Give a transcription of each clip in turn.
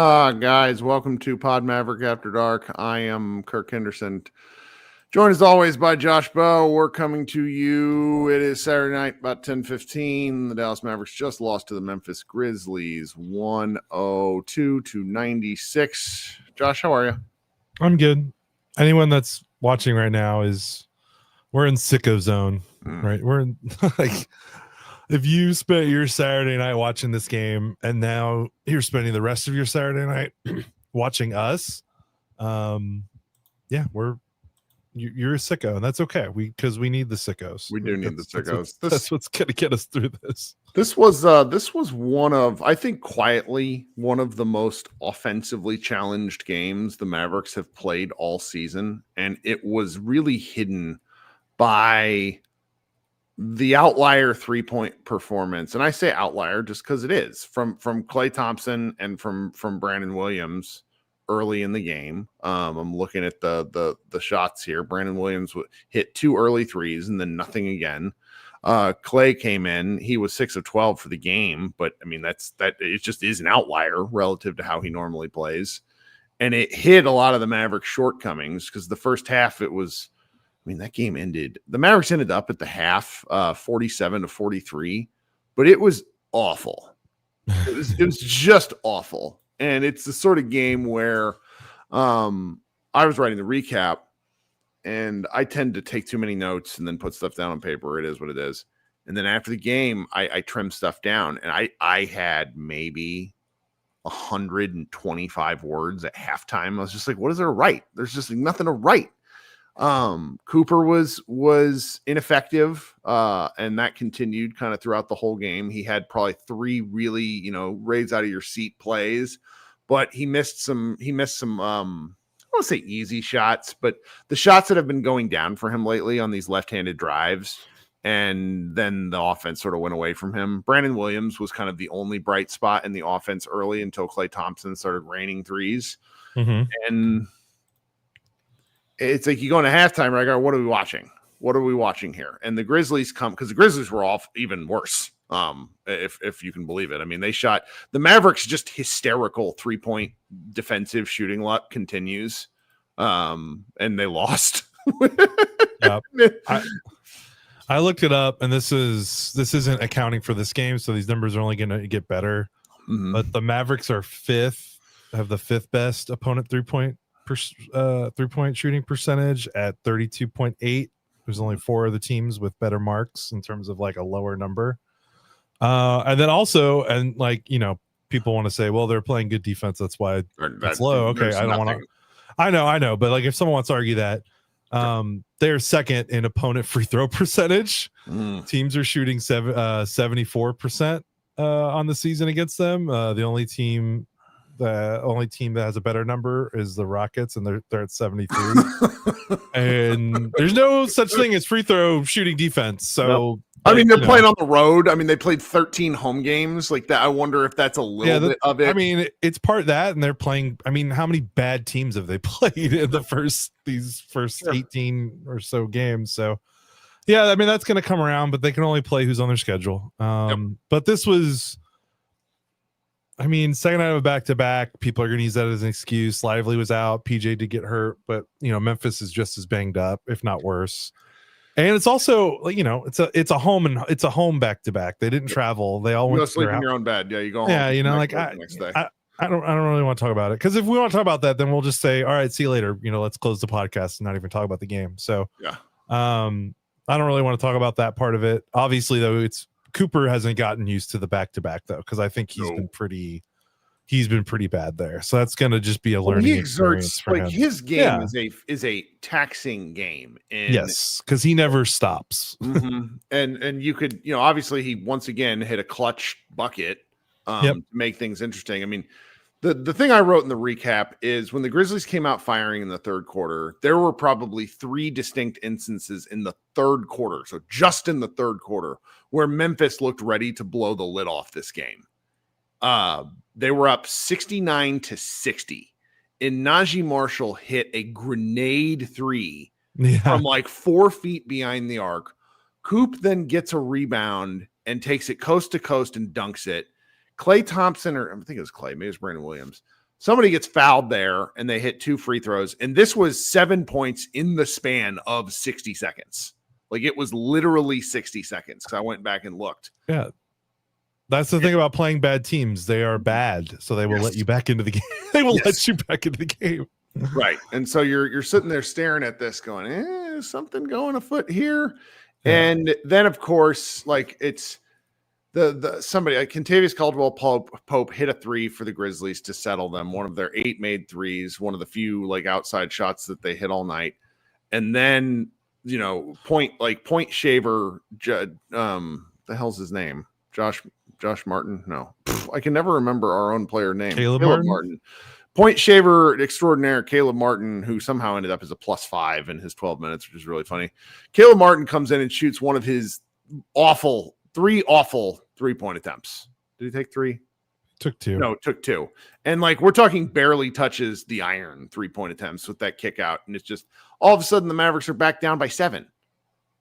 Guys, welcome to Pod Maverick After Dark. I am Kirk Henderson, joined as always by Josh Bowe. We're coming to you. It is Saturday night, about 10:15. The Dallas Mavericks just lost to the Memphis Grizzlies, 102-96. Josh, how are you? I'm good. Anyone that's watching right now we're in sicko zone, right? We're in like, if you spent your Saturday night watching this game and now you're spending the rest of your Saturday night watching us, you're a sicko, and that's okay. Because we need the sickos. We do need the sickos. That's what's gonna get us through this. This was one of, I think, quietly one of the most offensively challenged games the Mavericks have played all season, and it was really hidden by the outlier 3-point performance. And I say outlier just because it is from Klay Thompson and from Brandon Williams early in the game. I'm looking at the shots here. Brandon Williams hit 2 early threes and then nothing again. Klay came in. He was 6 of 12 for the game, but I mean, that it just is an outlier relative to how he normally plays. And it hid a lot of the Mavericks shortcomings because the first half that game ended. The Mavericks ended up at the half 47-43, but it was awful. It was just awful. And it's the sort of game where I was writing the recap, and I tend to take too many notes and then put stuff down on paper. It is what it is. And then after the game, I trimmed stuff down, and I had maybe 125 words at halftime. I was just like, what is there to write? There's just nothing to write. Cooper was ineffective, and that continued kind of throughout the whole game. He had probably 3 really, raise out of your seat plays, but he missed some, I don't want to say easy shots, but the shots that have been going down for him lately on these left-handed drives, and then the offense sort of went away from him. Brandon Williams was kind of the only bright spot in the offense early until Klay Thompson started raining threes. Mm-hmm. And it's like you go into halftime, right? What are we watching? What are we watching here? And the Grizzlies come because the Grizzlies were off even worse. If you can believe it. I mean, they shot the Mavericks just hysterical 3-point defensive shooting luck continues. And they lost. Yep. I looked it up, and this isn't accounting for this game, so these numbers are only going to get better. Mm-hmm. But the Mavericks are have the 5th best opponent 3-point shooting percentage at 32.8. There's only 4 of the teams with better marks in terms of like a lower number. And then also, people want to say, well, they're playing good defense, that's why it's low. Okay, I don't want to. I know, but like if someone wants to argue that, they're second in opponent free throw percentage. Teams are shooting 74% on the season against them. The only team that has a better number is the Rockets, and they're at 73. And there's no such thing as free throw shooting defense. So nope. I mean, they're playing on the road. I mean, they played 13 home games like that. I wonder if that's a little bit of it. I mean, it's part that, and they're playing. I mean, how many bad teams have they played in these first 18 or so games? So yeah, I mean, that's going to come around, but they can only play who's on their schedule. But this was, I mean, second night of a back-to-back, people are going to use that as an excuse. Lively was out. PJ did get hurt, but, Memphis is just as banged up, if not worse. And it's also, it's a home back-to-back. They didn't travel. They all went to sleep in your own bed. Yeah, you go home. Yeah, next day. I don't really want to talk about it, because if we want to talk about that, then we'll just say, all right, see you later. Let's close the podcast and not even talk about the game. So, yeah. I don't really want to talk about that part of it. Obviously, though, Cooper hasn't gotten used to the back-to-back, though, because I think he's been pretty bad there. So that's going to just be a learning experience for him. His game is a taxing game. Yes, because he never stops. Mm-hmm. And you could, obviously he once again hit a clutch bucket to make things interesting. I mean, the thing I wrote in the recap is when the Grizzlies came out firing in the third quarter, there were probably 3 distinct instances in the third quarter. So just in the third quarter where Memphis looked ready to blow the lid off this game. They were up 69-60, and Najee Marshall hit a grenade 3 from like 4 feet behind the arc. Coop then gets a rebound and takes it coast to coast and dunks it. Klay Thompson, or I think it was Klay, maybe it was Brandon Williams, somebody gets fouled there and they hit 2 free throws. And this was 7 points in the span of 60 seconds. Like it was literally 60 seconds because I went back and looked. Yeah. That's the thing about playing bad teams. They are bad. So they will let you back into the game. They will let you back into the game. Right. And so you're sitting there staring at this going, something going afoot here. Yeah. And then of course, like it's somebody like Kentavious Caldwell Pope hit a 3 for the Grizzlies to settle them. One of their 8 made threes, one of the few like outside shots that they hit all night. And then, point shaver, the hell's his name? Josh Martin? No. I can never remember our own player name. Caleb Martin. Point shaver extraordinaire, Caleb Martin, who somehow ended up as a +5 in his 12 minutes, which is really funny. Caleb Martin comes in and shoots one of his three awful 3-point attempts. Did he take 3? Took 2. No, took 2. And like we're talking barely touches the iron 3-point attempts with that kick out. And it's just all of a sudden the Mavericks are back down by 7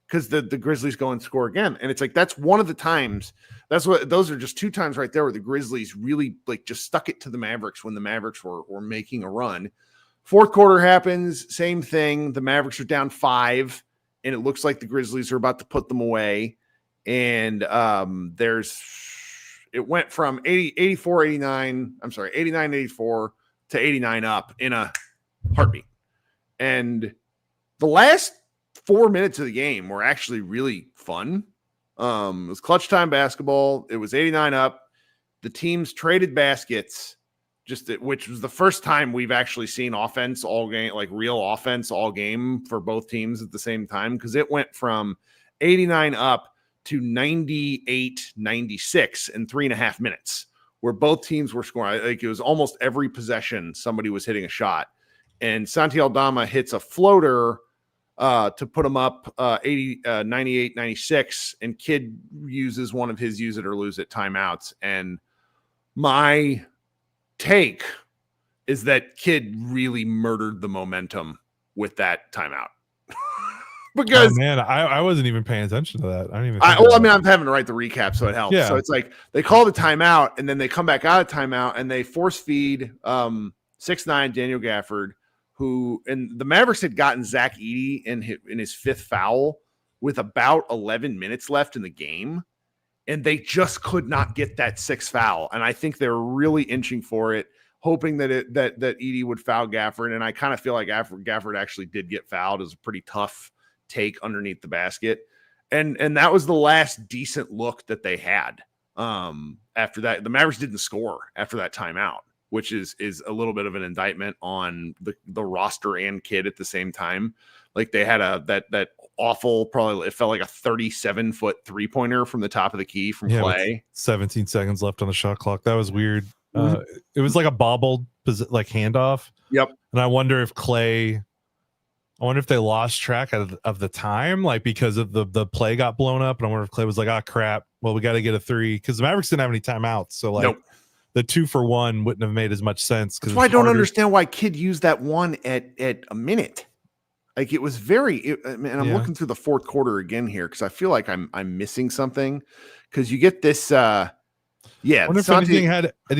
because the Grizzlies go and score again. And it's like that's one of the times. Those are just 2 times right there where the Grizzlies really like just stuck it to the Mavericks when the Mavericks were making a run. Fourth quarter happens, same thing. The Mavericks are down 5, and it looks like the Grizzlies are about to put them away. And it went from 89-84 to 89 up in a heartbeat. And the last 4 minutes of the game were actually really fun. It was clutch time basketball. It was 89 up. The teams traded baskets, which was the first time we've actually seen offense all game, like real offense all game for both teams at the same time. Because it went from 89 up to 98-96 in 3.5 minutes, where both teams were scoring. Like it was almost every possession somebody was hitting a shot, and Santi Aldama hits a floater to put him up 98-96, and Kidd uses one of his use it or lose it timeouts. And my take is that Kidd really murdered the momentum with that timeout. Because I wasn't even paying attention to that. I don't even. I'm having to write the recap, so it helps. Yeah. So it's like they call the timeout, and then they come back out of timeout, and they force feed 6'9" Daniel Gafford, and the Mavericks had gotten Zach Edey in his 5th foul with about 11 minutes left in the game, and they just could not get that 6th foul. And I think they're really inching for it, hoping that Edey would foul Gafford. And I kind of feel like Gafford actually did get fouled. It was a pretty tough take underneath the basket, and that was the last decent look that they had. After that, the Mavericks didn't score after that timeout, which is a little bit of an indictment on the roster and Kidd at the same time. Like they had that awful, probably it felt like a 37-foot 3-pointer from the top of the key from Clay. 17 seconds left on the shot clock. That was weird. It was like a bobbled like handoff. Yep. And I wonder if they lost track of the time, like because of the play got blown up. And I wonder if Clay was like, crap. Well, we got to get a 3 because the Mavericks didn't have any timeouts. So like the 2-for-1 wouldn't have made as much sense. That's why I don't understand why Kidd used that one at a minute. Like it was and I'm looking through the fourth quarter again here because I feel like I'm missing something because you get this. I wonder if do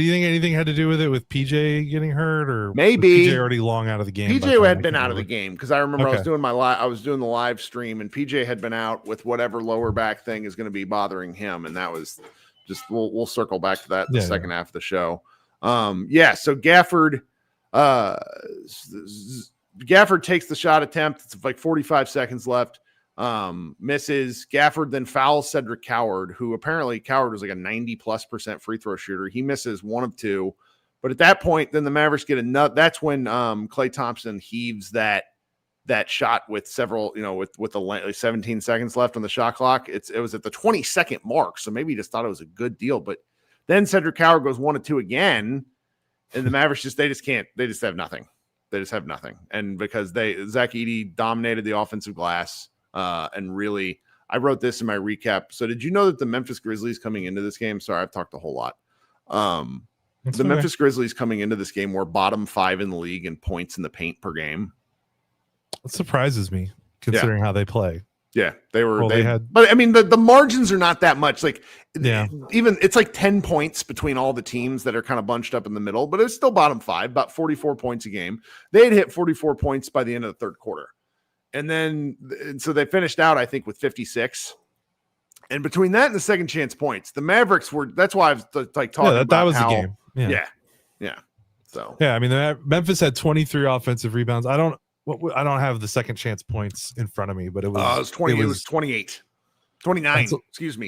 you think anything had to do with it with PJ getting hurt or maybe PJ already long out of the game? PJ had been out of the game because I remember I was doing the live stream and PJ had been out with whatever lower back thing is going to be bothering him, and that was just we'll circle back to that in the second half of the show. So Gafford takes the shot attempt. It's like 45 seconds left. Misses. Gafford then fouls Cedric Coward, who apparently Coward was like a 90+% free throw shooter. He misses 1 of 2, but at that point, then the Mavericks get a nut. That's when Klay Thompson heaves that shot with several, with the 17 seconds left on the shot clock. It was at the 22nd mark, so maybe he just thought it was a good deal. But then Cedric Coward goes 1 of 2 again, and the Mavericks just have nothing. They just have nothing, and because Zach Edey dominated the offensive glass. And really, I wrote this in my recap. So did you know that the Memphis Grizzlies coming into this game? Sorry, I've talked a whole lot. Memphis Grizzlies coming into this game were bottom 5 in the league in points in the paint per game. It surprises me considering how they play. Yeah, they were. Well, they had, but I mean, the margins are not that much. Like, yeah, even it's like 10 points between all the teams that are kind of bunched up in the middle, but it's still bottom five, about 44 points a game. They had hit 44 points by the end of the third quarter, and so they finished out, I think, with 56. And between that and the second chance points, the Mavericks were. That's why I was like talking about that was how, the game. Yeah. So yeah, I mean, Memphis had 23 offensive rebounds. I don't have the second chance points in front of me, but it was 20. It was 28, 29.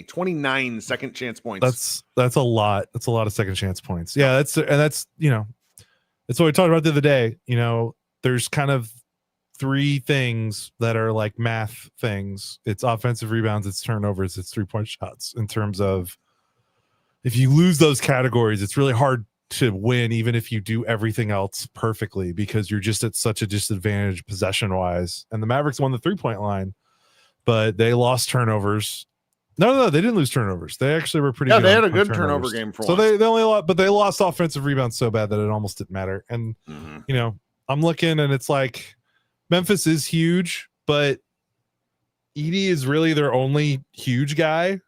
29 second chance points. That's a lot. That's a lot of second chance points. Yeah, that's that's what we talked about the other day. There's kind of three things that are like math things. It's offensive rebounds, it's turnovers, it's 3-point shots. In terms of, if you lose those categories, it's really hard to win, even if you do everything else perfectly, because you're just at such a disadvantage possession wise. And the Mavericks won the 3-point line, but they lost turnovers. No, they didn't lose turnovers. They actually were pretty good. They had a good turnover game for so once. they only lost, but they lost offensive rebounds so bad that it almost didn't matter. And I'm looking, and it's like Memphis is huge, but Edey is really their only huge guy.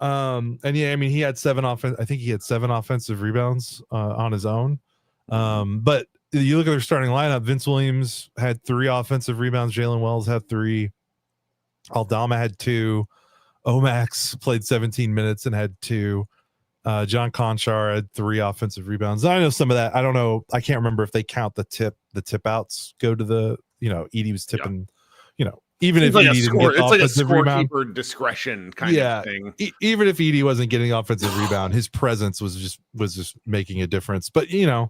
And yeah, I mean, he had 7 offensive rebounds on his own. But you look at their starting lineup, Vince Williams had 3 offensive rebounds, Jalen Wells had 3, Aldama had 2, Omax played 17 minutes and had 2, John Conchar had 3 offensive rebounds. I know some of that, I don't know, I can't remember if they count the tip outs go to the, Edey was tipping, even if like Edey didn't get it's like a offensive rebound, scorekeeper discretion kind of thing. Even if Edey wasn't getting offensive rebound, his presence was just making a difference. But and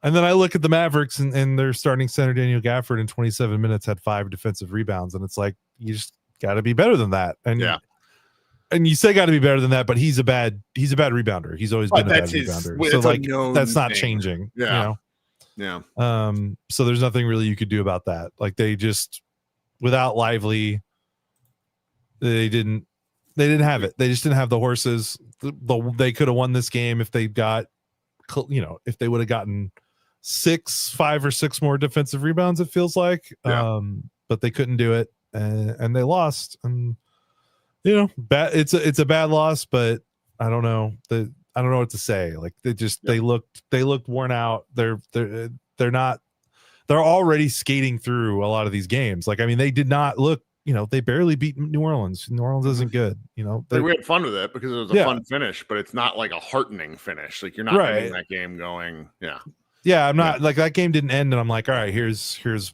then I look at the Mavericks and their starting center Daniel Gafford in 27 minutes had 5 defensive rebounds, and it's like, you just got to be better than that. And and you say got to be better than that, but he's a bad rebounder. He's always been a bad rebounder. So like that's not changing. Yeah. So there's nothing really you could do about that. Like, they just, without Lively, they didn't have it. They just didn't have the horses. They could have won this game if they got, if they would have gotten 5 or 6 more defensive rebounds, it feels like. But they couldn't do it, and they lost. And it's a bad loss, but I don't know. I don't know what to say. Like, they looked worn out. They're already skating through a lot of these games. Like, I mean, they did not look, they barely beat New Orleans. New Orleans isn't good. We had fun with it because it was a fun finish, but it's not like a heartening finish. Like, you're not ending that game going, Yeah, I'm not like, that game didn't end and I'm like, all right, here's the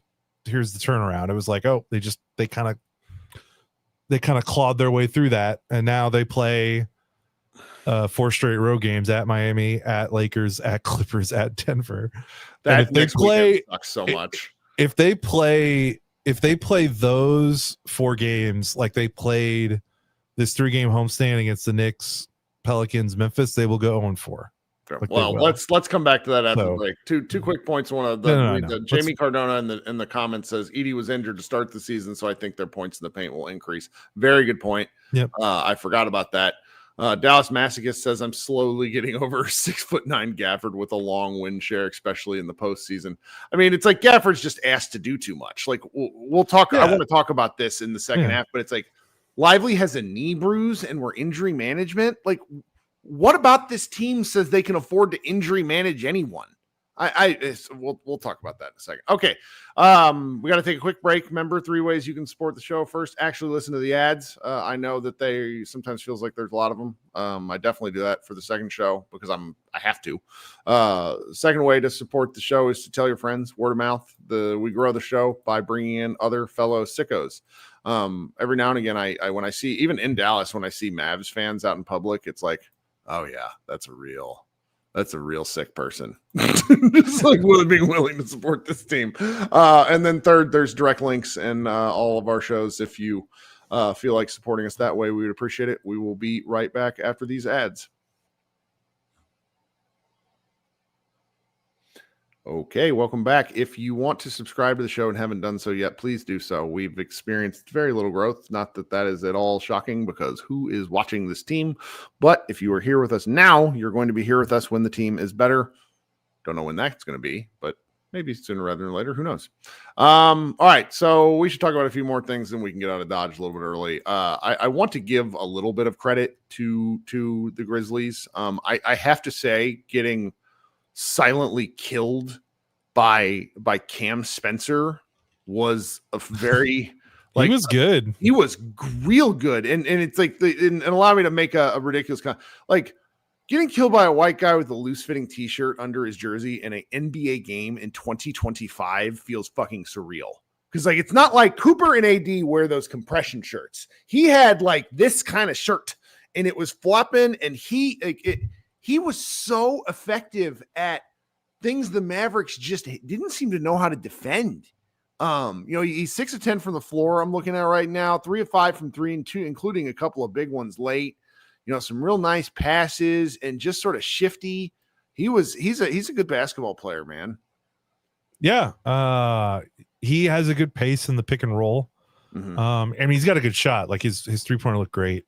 turnaround. It was like, oh, they kind of clawed their way through that, and now they play 4 straight road games at Miami, at Lakers, at Clippers, at Denver. That if they play sucks so much. If they play those 4 games like they played this 3-game homestand against the Knicks, Pelicans, Memphis, they will go 0-4. Like, well, let's come back to that after the break. Two quick points. One of the Jamie Cardona in the comments says Edey was injured to start the season, so I think their points in the paint will increase. Very good point. Yep. I forgot about that. Dallas Masochist says I'm slowly getting over 6'9" Gafford with a long win share, especially in the postseason. I mean, it's like Gafford's just asked to do too much. Like, we'll talk. I want to talk about this in the second half, but it's like Lively has a knee bruise and we're injury management. Like, what about this team says they can afford to injury manage anyone? We'll talk about that in a second. Okay. We got to take a quick break. Remember, 3 ways you can support the show. First, actually listen to the ads. I know that they sometimes feels like there's a lot of them. I definitely do that for the second show because I have to. Second way to support the show is to tell your friends, word of mouth. We grow the show by bringing in other fellow sickos. Every now and again, I when I see, even in Dallas, when I see Mavs fans out in public, it's like, oh yeah, that's a real sick person. Just like being willing to support this team. And then third, there's direct links in all of our shows. If you feel like supporting us that way, we would appreciate it. We will be right back after these ads. Okay, welcome back. If you want to subscribe to the show and haven't done so yet, please do so. We've experienced very little growth. Not that that is at all shocking, because who is watching this team? But if you are here with us now, you're going to be here with us when the team is better. Don't know when that's going to be, but Maybe sooner rather than later. Who knows? All right. So we should talk about a few more things, and we can get out of Dodge a little bit early. I want to give a little bit of credit to the Grizzlies. I have to say, getting silently killed by Cam Spencer was a very he was good. He was real good, and it's like and allow me to make a ridiculous comment. Like, getting killed by a white guy with a loose-fitting T-shirt under his jersey in an NBA game in 2025 feels fucking surreal. Because, like, it's not like Cooper and AD wear those compression shirts. He had, like, this kind of shirt, and it was flopping, and he was so effective at things the Mavericks just didn't seem to know how to defend. He's 6 of 10 from the floor, I'm looking at right now, 3 of 5 from 3 and 2, including a couple of big ones late. Some real nice passes and just sort of shifty. He's a good basketball player, man. Yeah. He has a good pace in the pick and roll. Mm-hmm. He's got a good shot. Like his 3-pointer looked great.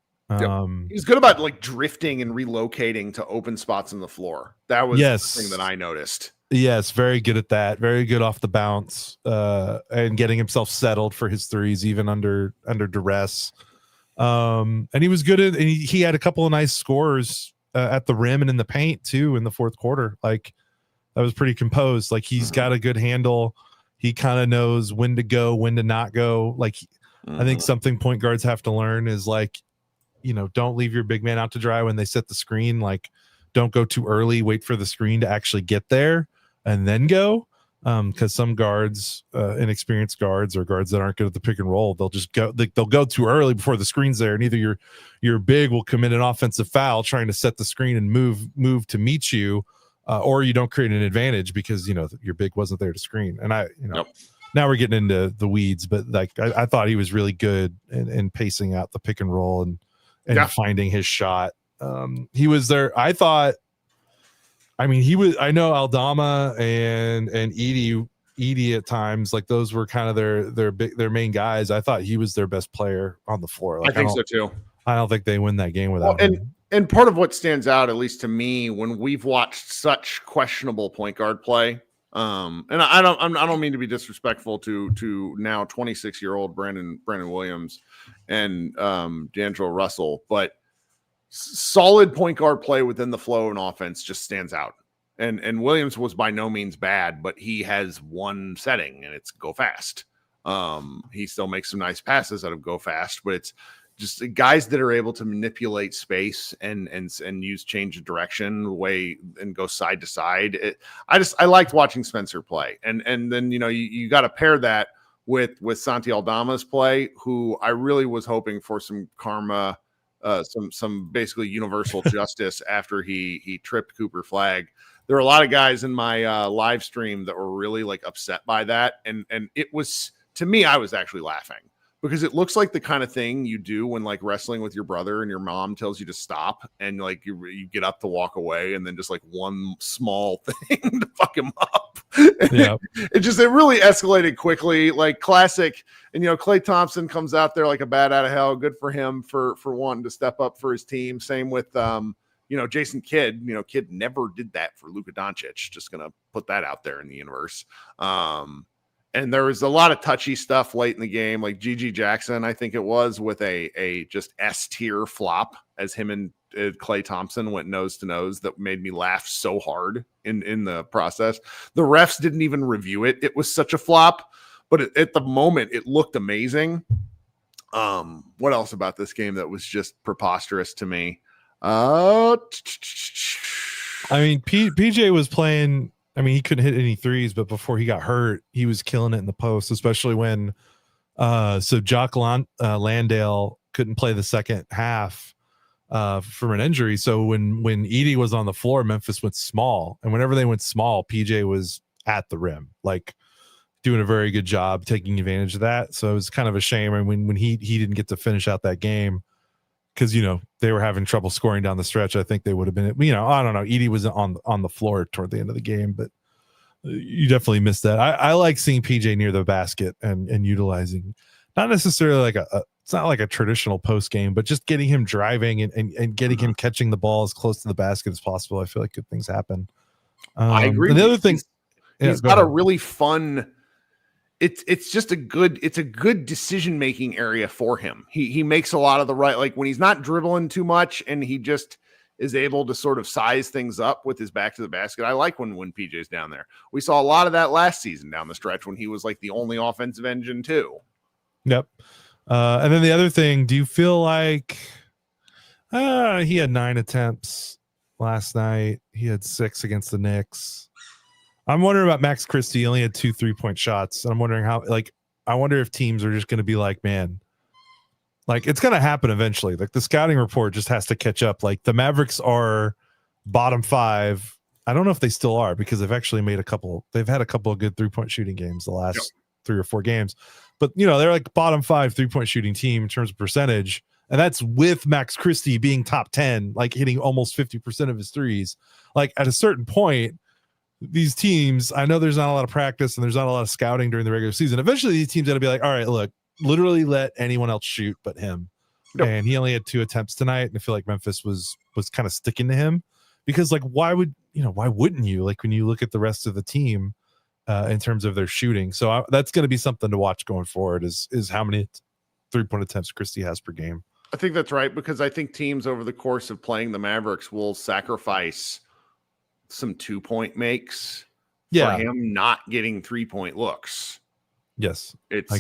He's good about like drifting and relocating to open spots on the floor. That was the thing that I noticed. Yes, very good at that. Very good off the bounce and getting himself settled for his threes, even under duress. And he was good at, and he had a couple of nice scores at the rim and in the paint too in the fourth quarter. Like that was pretty composed. Like he's got a good handle. He kind of knows when to go, when to not go. Like I think something point guards have to learn is like, don't leave your big man out to dry when they set the screen. Like don't go too early, wait for the screen to actually get there and then go. Because some guards, inexperienced guards or guards that aren't good at the pick and roll, they'll just go. They'll go too early before the screen's there, and either your big will commit an offensive foul trying to set the screen and move to meet you, or you don't create an advantage because your big wasn't there to screen. And now we're getting into the weeds, but like I thought he was really good in pacing out the pick and roll and finding his shot. He was there. I thought. He was. I know Aldama and Edie at times, like those were kind of their main guys. I thought he was their best player on the floor. Like, I think so too. I don't think they win that game without him. And part of what stands out, at least to me, when we've watched such questionable point guard play, and I don't mean to be disrespectful to now 26-year-old Brandon Williams and D'Angelo Russell, but solid point guard play within the flow of an offense just stands out. And Williams was by no means bad, but he has one setting, and it's go fast. He still makes some nice passes out of go fast, but it's just guys that are able to manipulate space and use change of direction way and go side to side. I liked watching Spencer play, and then you got to pair that with Santi Aldama's play, who I really was hoping for some karma. Some basically universal justice after he tripped Cooper Flagg. There were a lot of guys in my live stream that were really like upset by that. And it was, to me, I was actually laughing because it looks like the kind of thing you do when like wrestling with your brother and your mom tells you to stop and like you get up to walk away and then just like one small thing to fuck him up. Yeah. It really escalated quickly, like classic. And Klay Thompson comes out there like a bat out of hell. Good for him for wanting to step up for his team. Same with Jason Kidd. Kidd never did that for Luka Doncic. Just gonna put that out there in the universe. And there was a lot of touchy stuff late in the game, like Gigi Jackson, I think it was, with a just S tier flop as him and Klay Thompson went nose to nose that made me laugh so hard in the process. The refs didn't even review it. It was such a flop, but at the moment it looked amazing. What else about this game that was just preposterous to me? PJ was playing. He couldn't hit any threes, but before he got hurt, he was killing it in the post, especially when Jock Landale couldn't play the second half from an injury. So when Edie was on the floor, Memphis went small. And whenever they went small, PJ was at the rim, like doing a very good job taking advantage of that. So it was kind of a shame. And when he didn't get to finish out that game, because they were having trouble scoring down the stretch. I think they would have been. I don't know. Edie was on the floor toward the end of the game, but you definitely missed that. I like seeing PJ near the basket and utilizing, not necessarily like it's not like a traditional post game, but just getting him driving and getting him catching the ball as close to the basket as possible. I feel like good things happen. I agree. And the other thing, He's got a really fun. It's just a good decision making area for him. He makes a lot of the right, like when he's not dribbling too much and he just is able to sort of size things up with his back to the basket. I like when PJ's down there. We saw a lot of that last season down the stretch when he was like the only offensive engine too. Yep. And then the other thing, do you feel like he had 9 attempts last night? He had 6 against the Knicks. I'm wondering about Max Christie. He only had 2 3-point shots. And I'm wondering I wonder if teams are just going to be like, man, like it's going to happen eventually. Like the scouting report just has to catch up. Like the Mavericks are bottom 5. I don't know if they still are because they've actually made they've had a couple of good 3-point shooting games the last 3 or 4 games. But, they're like bottom 5 3-point shooting team in terms of percentage. And that's with Max Christie being top 10, like hitting almost 50% of his threes. Like at a certain point, these teams, I know there's not a lot of practice and there's not a lot of scouting during the regular season. Eventually these teams are going to be like, all right, look, literally let anyone else shoot but him. Yep. And he only had 2 attempts tonight. And I feel like Memphis was kind of sticking to him because like, why wouldn't you, like when you look at the rest of the team in terms of their shooting? So that's going to be something to watch going forward is how many 3-point attempts Christie has per game. I think that's right, because I think teams over the course of playing the Mavericks will sacrifice some 2-point makes for him not getting 3-point looks. Yes. It's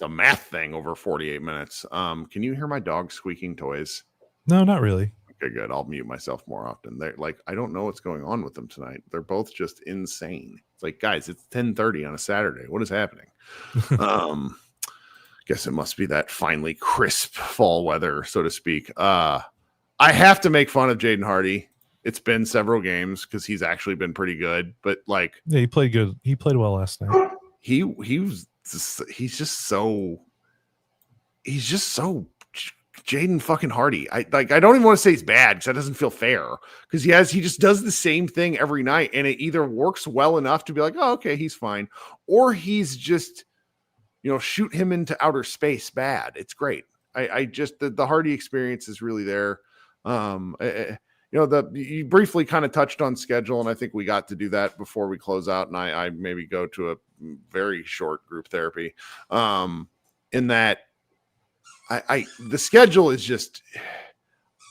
a math thing over 48 minutes. Can you hear my dog squeaking toys? No, not really. Okay, good. I'll mute myself more often. They're like, I don't know what's going on with them tonight. They're both just insane. It's like, guys, it's 10:30 on a Saturday. What is happening? Guess it must be that finally crisp fall weather, so to speak. I have to make fun of Jaden Hardy. It's been several games because he's actually been pretty good, but like, yeah, he played good. He played well last night. He's just so Jaden fucking Hardy. I don't even want to say he's bad because that doesn't feel fair, because he just does the same thing every night, and it either works well enough to be like, oh, okay, he's fine, or he's just, shoot him into outer space bad. It's great. I just the Hardy experience is really there. You briefly kind of touched on schedule, and I think we got to do that before we close out, and I maybe go to a very short group therapy. In that the schedule is just,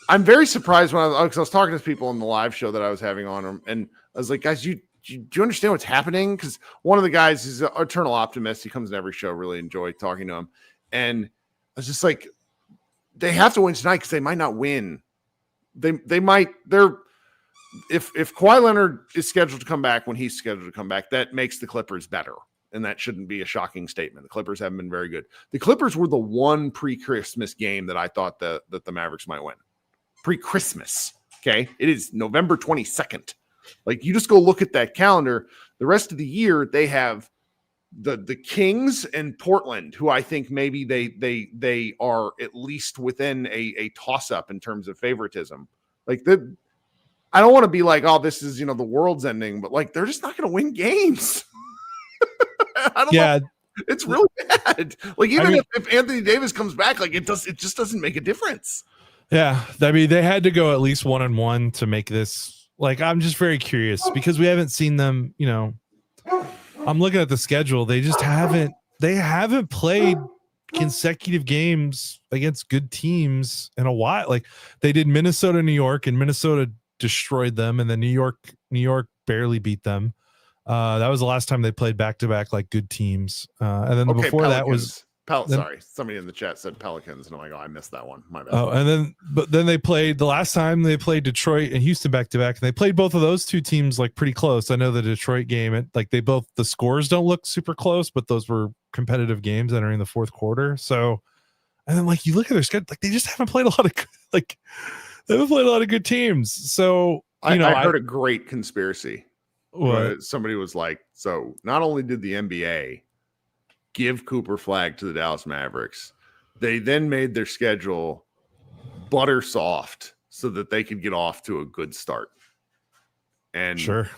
I'm very surprised when I was talking to people on the live show that I was having on them, and I was like, guys, do you understand what's happening? Because one of the guys is an eternal optimist. He comes in every show. Really enjoy talking to him, and I was just like, they have to win tonight because they might not win. If Kawhi Leonard is scheduled to come back when he's scheduled to come back, that makes the Clippers better. And that shouldn't be a shocking statement. The Clippers haven't been very good. The Clippers were the one pre-Christmas game that I thought that the Mavericks might win. Pre-Christmas. Okay. It is November 22nd. Like, you just go look at that calendar. The rest of the year, they have the Kings and Portland, who I think maybe they are at least within a toss-up in terms of favoritism. Like, I don't want to be like, oh, this is, the world's ending, but like, they're just not going to win games. I don't know. It's really bad. Like, even if Anthony Davis comes back, like it just doesn't make a difference. Yeah. I mean, they had to go at least 1-1 to make this. Like, I'm just very curious because we haven't seen them, I'm looking at the schedule. They just haven't played consecutive games against good teams in a while. Like, they did Minnesota, New York, and Minnesota destroyed them. And then New York barely beat them. That was the last time they played back-to-back like good teams. And then before Pelicans. That was sorry, somebody in the chat said Pelicans, and I'm like, oh, I missed that one. My bad. Oh, and then they played the last time they played Detroit and Houston back-to-back, and they played both of those two teams like pretty close. I know the Detroit game, the scores don't look super close, but those were competitive games entering the fourth quarter. So, and then like you look at their schedule, like they just haven't played a lot of they haven't played a lot of good teams. So I heard a great conspiracy. What? Somebody was like, so not only did the NBA give Cooper Flagg to the Dallas Mavericks, they then made their schedule butter soft so that they could get off to a good start. And sure,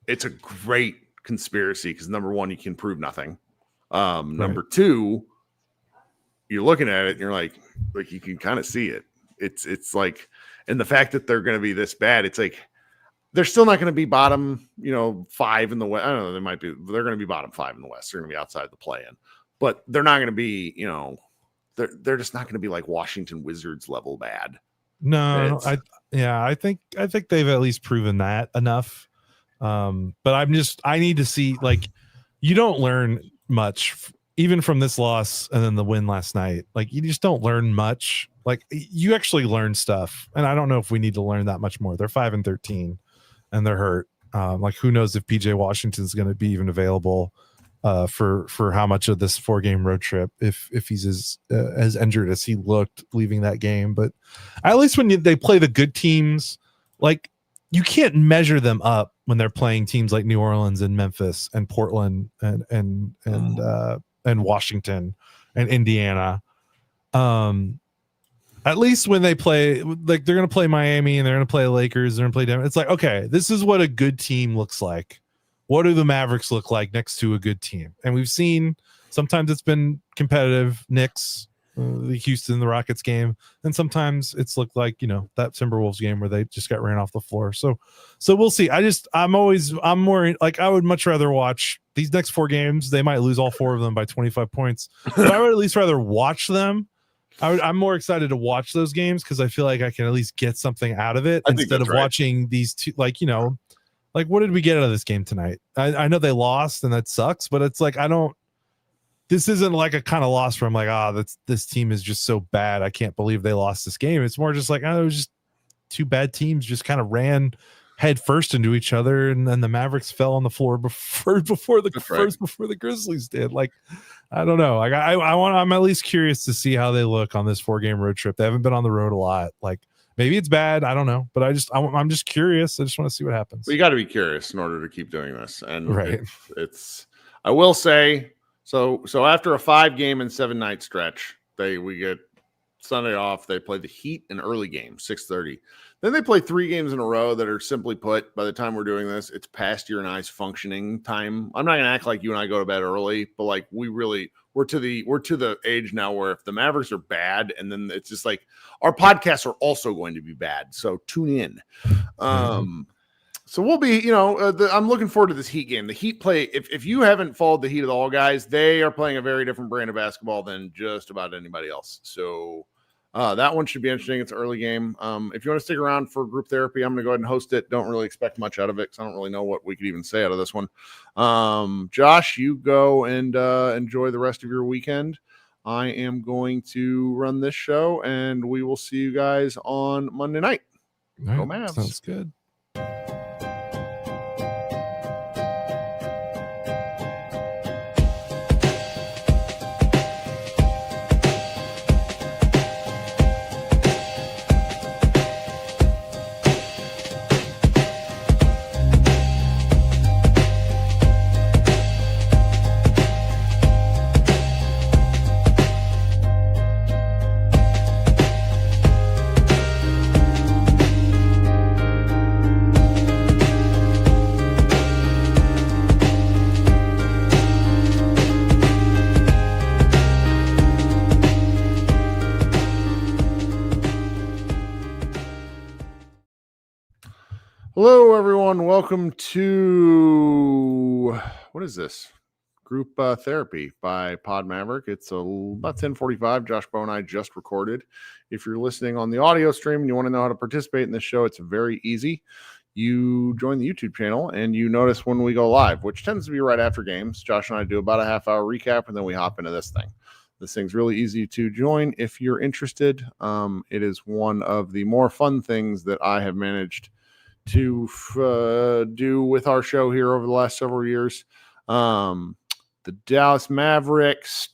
it's a great conspiracy because number one, you can prove nothing. Number two, you're looking at it and you're like you can kind of see it. It's like, and the fact that they're going to be this bad, it's like, they're still not going to be bottom, 5 in the West. I don't know. They're going to be bottom 5 in the West. They're going to be outside the play-in, but they're not going to be, they're just not going to be like Washington Wizards level bad. No, I think they've at least proven that enough. But I need to see, like, you don't learn much even from this loss and then the win last night. Like, you just don't learn much. Like, you actually learn stuff, and I don't know if we need to learn that much more. They're 5-13, and they're hurt. Like, who knows if PJ Washington's going to be even available for how much of this 4-game road trip, if he's as injured as he looked leaving that game. But at least when they play the good teams, like, you can't measure them up when they're playing teams like New Orleans and Memphis and Portland and Washington and Indiana. At least when they play, like, they're going to play Miami and they're going to play Lakers, they're going to play Denver. It's like, okay, this is what a good team looks like. What do the Mavericks look like next to a good team? And we've seen sometimes it's been competitive. Knicks, the Houston, the Rockets game, and sometimes it's looked like, that Timberwolves game where they just got ran off the floor. So we'll see. I'm more like, I would much rather watch these next 4 games. They might lose all 4 of them by 25 points, but I would at least rather watch them. I'm more excited to watch those games because I feel like I can at least get something out of it instead of watching these two. Like, like, what did we get out of this game tonight? I know they lost and that sucks, but it's like, this isn't like a kind of loss where I'm like, this team is just so bad. I can't believe they lost this game. It's more just like, it was just 2 bad teams just kind of ran head first into each other, and then the Mavericks fell on the floor before the Grizzlies did. Like, I don't know. Like, I'm at least curious to see how they look on this 4-game road trip. They haven't been on the road a lot. Like, maybe it's bad. I don't know, but I'm just curious. I just want to see what happens. Well, you got to be curious in order to keep doing this. And right. I will say, so after a 5-game and 7-night stretch, we get Sunday off. They play the Heat an early game, 6:30. Then they play 3 games in a row that are, simply put, by the time we're doing this, it's past your and I's functioning time. I'm not going to act like you and I go to bed early, but like, we're to the age now where if the Mavericks are bad, and then it's just like, our podcasts are also going to be bad. So tune in. So we'll be, I'm looking forward to this Heat game. The Heat play, if you haven't followed the Heat at all, guys, they are playing a very different brand of basketball than just about anybody else. So that one should be interesting. It's an early game. If you want to stick around for group therapy, I'm going to go ahead and host it. Don't really expect much out of it because I don't really know what we could even say out of this one. Josh, you go and enjoy the rest of your weekend. I am going to run this show, and we will see you guys on Monday night. Right, go Mavs. Sounds good. Hello, everyone. Welcome to, what is this? Group Therapy by Pod Maverick. It's about 10:45. Josh Bowe and I just recorded. If you're listening on the audio stream and you want to know how to participate in this show, it's very easy. You join the YouTube channel and you notice when we go live, which tends to be right after games. Josh and I do about a half-hour recap, and then we hop into this thing. This thing's really easy to join if you're interested. It is one of the more fun things that I have managed to do with our show here over the last several years. The Dallas Mavericks,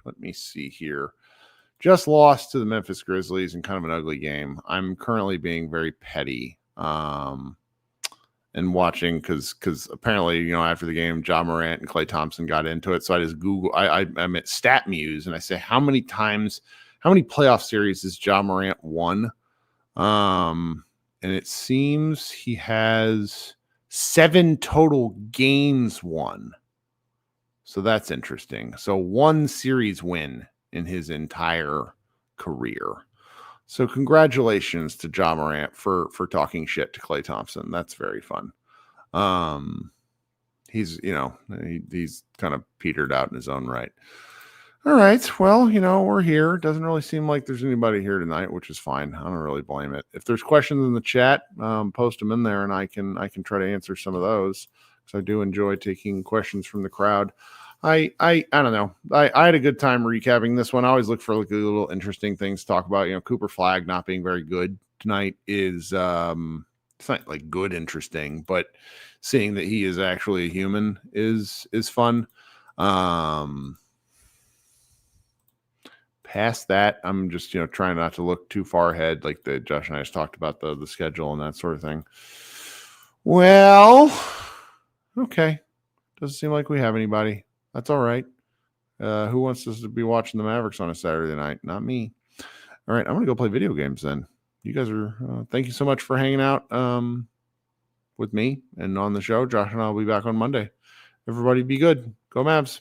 let me see here, just lost to the Memphis Grizzlies in kind of an ugly game. I'm currently being very petty and watching because apparently, after the game, Ja Morant and Klay Thompson got into it. So I just I'm at StatMuse and I say, how many playoff series has Ja Morant won? And it seems he has 7 total games won. So that's interesting. So 1 series win in his entire career. So congratulations to Ja Morant for talking shit to Klay Thompson. That's very fun. He's he's kind of petered out in his own right. All right. Well, we're here. Doesn't really seem like there's anybody here tonight, which is fine. I don't really blame it. If there's questions in the chat, post them in there, and I can try to answer some of those because I do enjoy taking questions from the crowd. I don't know. I had a good time recapping this one. I always look for like little interesting things to talk about. Cooper Flagg not being very good tonight is it's not like good interesting, but seeing that he is actually a human is fun. Past that, I'm just trying not to look too far ahead, like the Josh and I just talked about the schedule and that sort of thing. Well, okay, doesn't seem like we have anybody. That's all right. Who wants us to be watching the Mavericks on a Saturday night? Not me. All right, I'm gonna go play video games then. You guys are thank you so much for hanging out with me and on the show. Josh and I will be back on Monday. Everybody be good. Go Mavs.